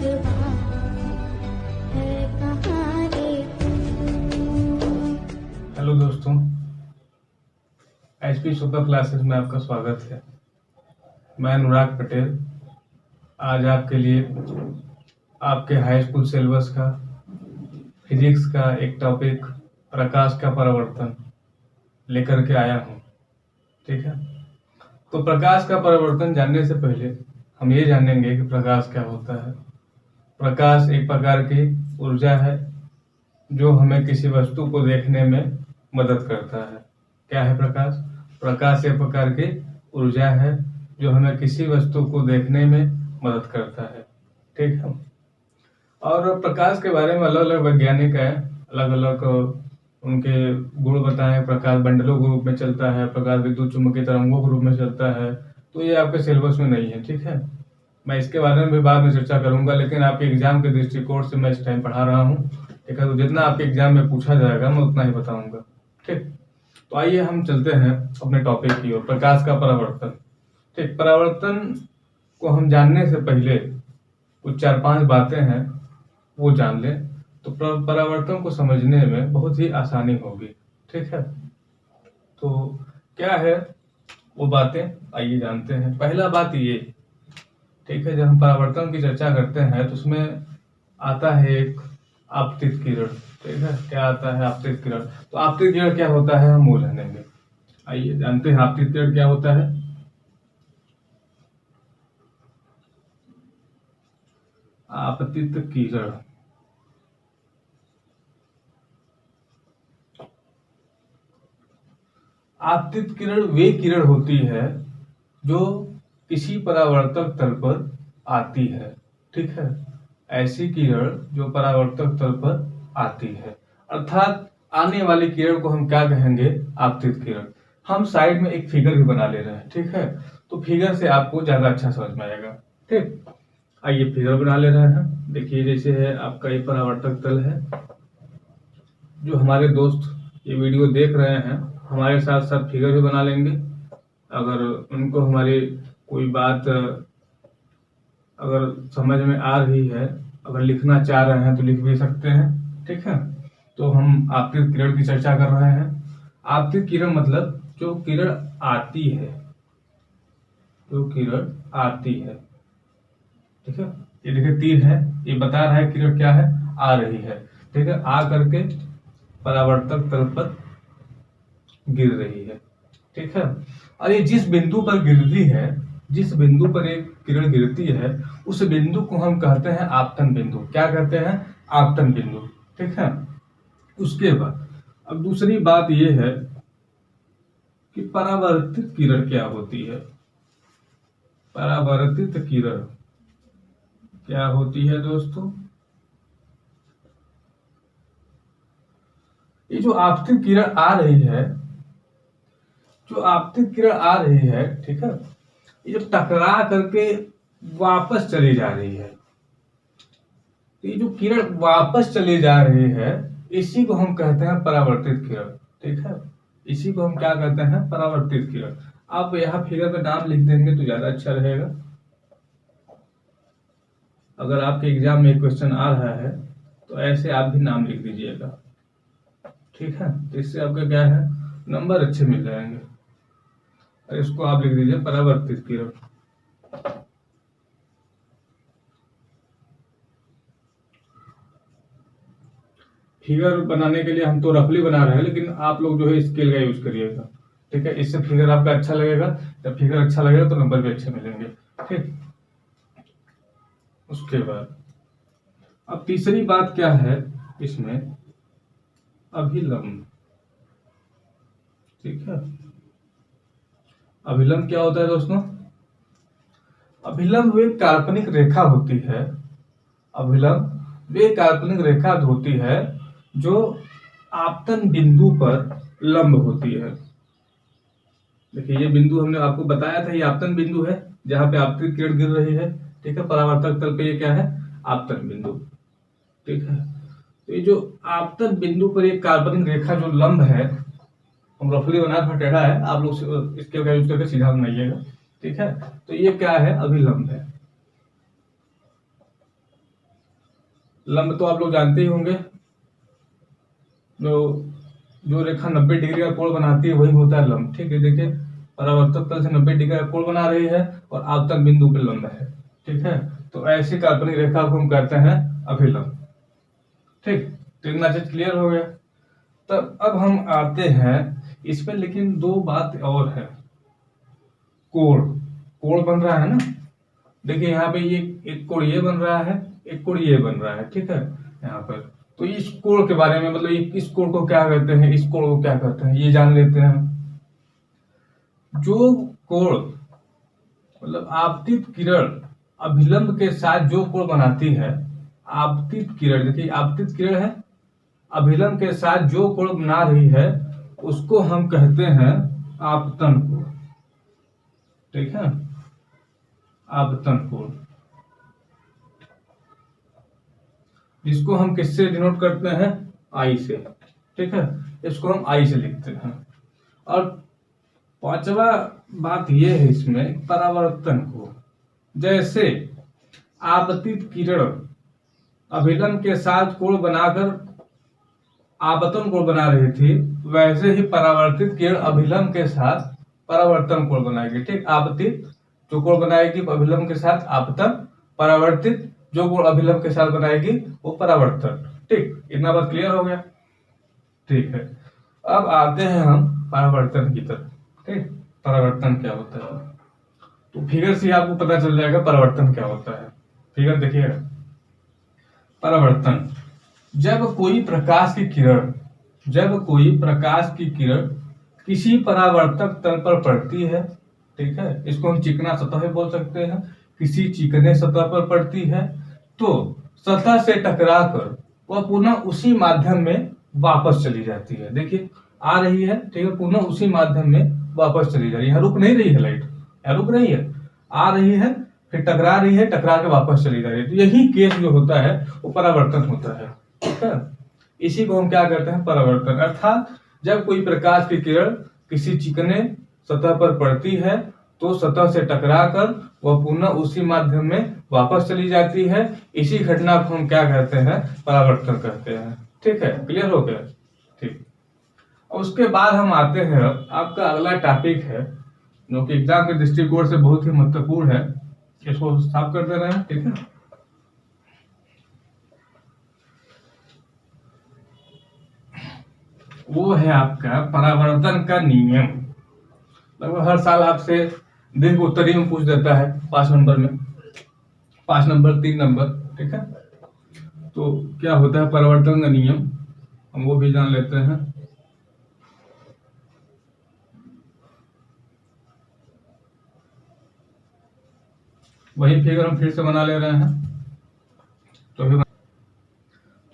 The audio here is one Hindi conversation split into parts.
भगवान है कहाँ रे तू। हेलो दोस्तों, एचपी सुपर क्लासेस में आपका स्वागत है। मैं अनुराग पटेल आज आपके लिए आपके हाई स्कूल सिलेबस का फिजिक्स का एक टॉपिक प्रकाश का परावर्तन लेकर के आया हूँ। ठीक है, तो प्रकाश का परावर्तन जानने से पहले हम ये जानेंगे कि प्रकाश क्या होता है। प्रकाश एक प्रकार की ऊर्जा है जो हमें किसी वस्तु को देखने में मदद करता है। क्या है प्रकाश? प्रकाश एक प्रकार की ऊर्जा है जो हमें किसी वस्तु को देखने में मदद करता है। ठीक है, और प्रकाश के बारे में अलग अलग वैज्ञानिक हैं, अलग अलग उनके गुण बताएं। प्रकाश बंडलों के रूप में चलता है, प्रकाश विद्युत चुम्बकीय तरंगों के रूप में चलता है। तो ये आपके सिलेबस में नहीं है। ठीक है, मैं इसके बारे में भी बाद में चर्चा करूंगा, लेकिन आपके एग्जाम के दृष्टिकोण से मैं इस टाइम पढ़ा रहा हूँ। ठीक है, तो जितना आपके एग्जाम में पूछा जाएगा मैं उतना ही बताऊंगा। ठीक, तो आइए हम चलते हैं अपने टॉपिक की ओर, प्रकाश का परावर्तन। ठीक, परावर्तन को हम जानने से पहले कुछ 4-5 बातें हैं वो जान लें, तो परावर्तन को समझने में बहुत ही आसानी होगी। ठीक है, तो क्या है वो बातें, आइए जानते हैं। पहला बात ये, ठीक है, जब हम परावर्तन की चर्चा करते हैं तो उसमें आता है एक आपतित किरण। ठीक है, क्या आता है? आपतित किरण। तो आपतित किरण क्या होता है हम वो जानेंगे। आइए जानते हैं आपतित किरण क्या होता है। आपतित किरण आपतित किरण वे किरण होती है जो किसी परावर्तक तल पर आती है। ठीक है, ऐसी किरण जो परावर्तक तल पर आती है, अर्थात आने वाली किरण को हम क्या कहेंगे? आपतित किरण। हम साइड में एक फिगर भी बना ले रहे हैं। ठीक है, तो फिगर से आपको ज्यादा अच्छा समझ में आएगा। ठीक, आइए फिगर बना ले रहे हैं। देखिए, जैसे है आपका ये परावर्तक तल है। जो हमारे दोस्त ये वीडियो देख रहे हैं हमारे साथ साथ फिगर भी बना लेंगे। अगर उनको हमारी कोई बात अगर समझ में आ रही है, अगर लिखना चाह रहे हैं तो लिख भी सकते हैं। ठीक है, तो हम आपतित किरण की चर्चा कर रहे हैं। आपतित किरण मतलब जो किरण आती है, जो किरण आती है। ठीक है, ये देखिए तीर है, ये बता रहा है किरण क्या है? आ रही है। ठीक है, आ करके परावर्तक तल पर गिर रही है। ठीक है, और ये जिस बिंदु पर गिरती है, जिस बिंदु पर एक किरण गिरती है, उस बिंदु को हम कहते हैं आपतन बिंदु। क्या कहते हैं? आपतन बिंदु। ठीक है, उसके बाद अब दूसरी बात यह है कि परावर्तित किरण क्या होती है। परावर्तित किरण क्या होती है दोस्तों? ये जो आपतित किरण आ रही है, जो आपतित किरण आ रही है, ठीक है, ये जब टकरा करके वापस चली जा रही है, तो ये जो किरण वापस चली जा रही है इसी को हम कहते हैं परावर्तित किरण। ठीक है, इसी को हम क्या कहते हैं? परावर्तित किरण। आप यहाँ फिगर में नाम लिख देंगे तो ज्यादा अच्छा रहेगा। अगर आपके एग्जाम में क्वेश्चन आ रहा है तो ऐसे आप भी नाम लिख दीजिएगा। ठीक है, तो इससे आपका क्या है? नंबर अच्छे मिल जाएंगे। और इसको आप लिख दीजिए परावर्तित किरण। फिगर बनाने के लिए हम तो रफली बना रहे हैं, लेकिन आप लोग जो है स्केल का यूज करिएगा। ठीक है, इससे फिगर आपका अच्छा लगेगा। जब फिगर अच्छा लगेगा तो नंबर भी अच्छे मिलेंगे। ठीक, उसके बाद अब तीसरी बात क्या है इसमें? अभिलंब। ठीक है, अभिलंब क्या होता है दोस्तों? अभिलंब वे काल्पनिक रेखा होती है। अभिलंब वे काल्पनिक रेखा होती है जो आपतन बिंदु पर लंब होती है। देखिए, ये बिंदु हमने आपको बताया था, ये आपतन बिंदु है जहां पे आपतित किरण गिर रही है। ठीक है, परावर्तक तल पे ये क्या है? आपतन बिंदु। ठीक है, तो ये जो आपतन बिंदु पर एक काल्पनिक रेखा जो लंब है, हम रफली बना था, टेढ़ा है, आप लोग इसके यूज करके सीधा बनाइएगा। ठीक है, तो ये क्या है? अभिलंब है। लंब तो आप लोग जानते ही होंगे, जो जो रेखा 90 डिग्री का कोण बनाती है वही होता है लंब। ठीक है, देखिए परावर्तक तल से 90 डिग्री का कोण बना रही है और आपतन बिंदु पे लंब है। ठीक है, तो ऐसी काल्पनिक रेखा को हम कहते हैं अभिलंब। ठीक, तो इतना चीज क्लियर हो गया। तब अब हम आते हैं इसमें, लेकिन दो बात और है। कोण कोण बन रहा है ना, देखिए यहाँ पे ये एक कोण ये बन रहा है, एक कोण ये बन रहा है। ठीक है, यहाँ पर तो इस कोण के बारे में, मतलब इस कोण को क्या कहते हैं, इस कोण को क्या कहते हैं, ये जान लेते हैं। जो कोण मतलब आपतित किरण अभिलंब के साथ जो कोण बनाती है, आपतित किरण, देखिए आपतित किरण है, अभिलंब के साथ जो कोण बना रही है उसको हम कहते हैं आपतन कोण। ठीक है, आपतन कोण, जिसको हम किससे डिनोट करते हैं, आई से। ठीक है, इसको हम आई से लिखते हैं। और पांचवा बात यह है इसमें परावर्तन कोण, जैसे आपतित किरण अभिलंब के साथ कोण बनाकर आपतन कोण बना रही थी, वैसे ही परावर्तित किरण अभिलंब के साथ परावर्तन कोण बनाएगी। ठीक, आपतित जो कोण बनाएगी अभिलंब के साथ आपतन, परावर्तित जो कोण अभिलंब के साथ बनाएगी वो परावर्तन। ठीक, इतना बात क्लियर हो गया। ठीक है, अब आते हैं हम परावर्तन की तरफ। ठीक, परावर्तन क्या होता है, तो फिगर से आपको पता चल जाएगा परावर्तन क्या होता है। फिगर देखिएगा, परावर्तन, जब कोई प्रकाश की किरण किसी परावर्तक तल पर पड़ती है, ठीक है, इसको हम चिकना सतह बोल सकते हैं, किसी चिकने सतह पर पड़ती है, तो सतह से टकराकर वह पुनः उसी माध्यम में वापस चली जाती है। देखिए आ रही है, ठीक है, पुनः उसी माध्यम में वापस चली जा रही है, यहाँ रुक नहीं रही है लाइट, यहाँ रुक रही है, आ रही है, फिर टकरा रही है, टकरा के वापस चली जा रही है। तो यही केस जो होता है वो परावर्तन होता है। ठीक है, इसी को हम क्या कहते हैं, परावर्तन। अर्थात जब कोई प्रकाश की किरण किसी चिकने सतह पर पड़ती है तो सतह से टकराकर वह पुनः उसी माध्यम में वापस चली जाती है, इसी घटना को हम क्या कहते हैं, परावर्तन कहते हैं। ठीक है, क्लियर हो गया। ठीक, और उसके बाद हम आते हैं, आपका अगला टॉपिक है जो कि एग्जाम के दृष्टिकोण से बहुत ही महत्वपूर्ण है, इसको साफ कर दे रहे हैं। ठीक है, वो है आपका परावर्तन का नियम। लगभग हर साल आपसे दीर्घ उत्तरी में पूछ देता है, 5 नंबर में, 5 नंबर 3 नंबर। ठीक है, तो क्या होता है परावर्तन का नियम, हम वो भी जान लेते हैं। वही फिगर हम फिर से बना ले रहे हैं। तो भी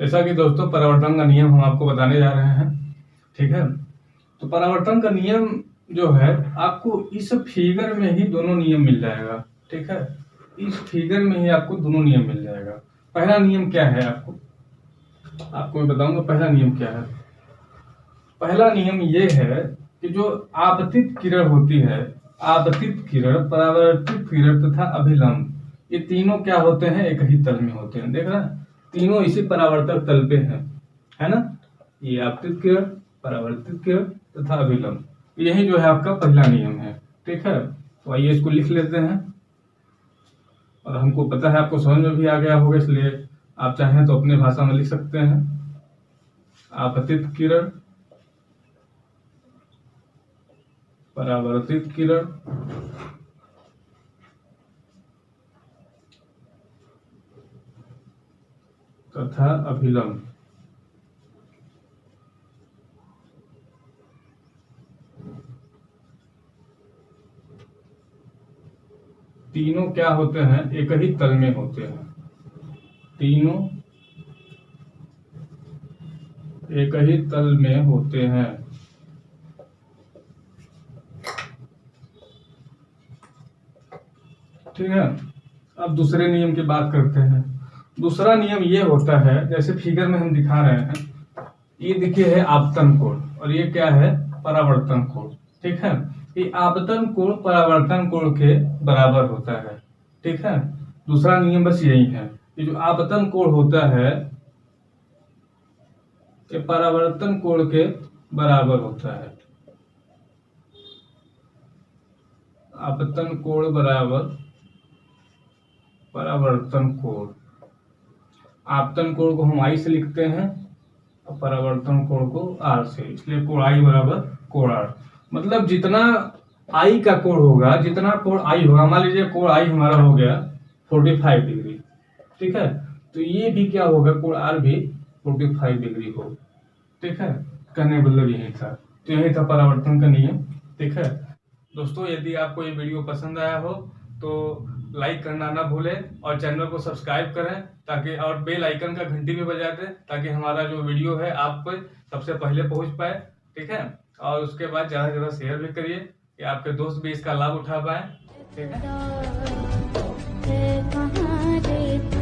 जैसा कि दोस्तों परावर्तन का नियम हम आपको बताने जा रहे हैं। ठीक है, तो परावर्तन का नियम जो है आपको इस फिगर में ही दोनों नियम मिल जाएगा। ठीक है, इस फिगर में ही आपको दोनों नियम मिल जाएगा। पहला नियम क्या है, आपको मैं बताऊंगा पहला नियम क्या है। पहला नियम ये है कि जो आपतित किरण होती है, आपतित किरण, परावर्तित किरण तथा अभिलंब, ये तीनों क्या होते हैं, एक ही तल में होते हैं। देख रहे हैं, तीनों इसी परावर्तक तल पे हैं, है ना। ये आपतित किरण, परावर्तित किरण तथा अभिलंब, यही जो है आपका पहला नियम है। ठीक है, तो आइए इसको लिख लेते हैं। और हमको पता है आपको समझ में भी आ गया होगा, इसलिए आप चाहें तो अपने भाषा में लिख सकते हैं। आपतित किरण, परावर्तित किरण तथा अभिलंब, तीनों क्या होते हैं, एक ही तल में होते हैं। तीनों एक ही तल में होते हैं। ठीक है, अब दूसरे नियम की बात करते हैं। दूसरा नियम ये होता है, जैसे फिगर में हम दिखा रहे हैं, ये देखिए है आपतन कोण और ये क्या है, परावर्तन कोण। ठीक है, ये आपतन कोण परावर्तन कोण के बराबर होता है। ठीक है, दूसरा नियम बस यही है, ये जो आपतन कोण होता है ये परावर्तन कोण के बराबर होता है। आपतन कोण बराबर परावर्तन कोण। आपतन कोण को हम I से लिखते हैं और परावर्तन कोण को R से, इसलिए कोण I बराबर कोण R। मतलब जितना I का कोण होगा, जितना कोण I होगा, मान लीजिए कोण I हमारा हो गया 45 डिग्री, ठीक है, तो ये भी क्या होगा, कोण R भी 45 डिग्री हो, ठीक है। कहने मतलब यही था, तो यही था परावर्तन का नियम, ठीक है। दोस्तों यदि आपको ये वीडियो पसंद आया हो तो लाइक करना ना भूलें और चैनल को सब्सक्राइब करें ताकि, और बेल आइकन का घंटी भी बजा दें ताकि हमारा जो वीडियो है आप पे सबसे पहले पहुंच पाए, ठीक है। और उसके बाद ज़्यादा से ज़्यादा शेयर भी करिए कि आपके दोस्त भी इसका लाभ उठा पाए, ठीक है। कहाँ रे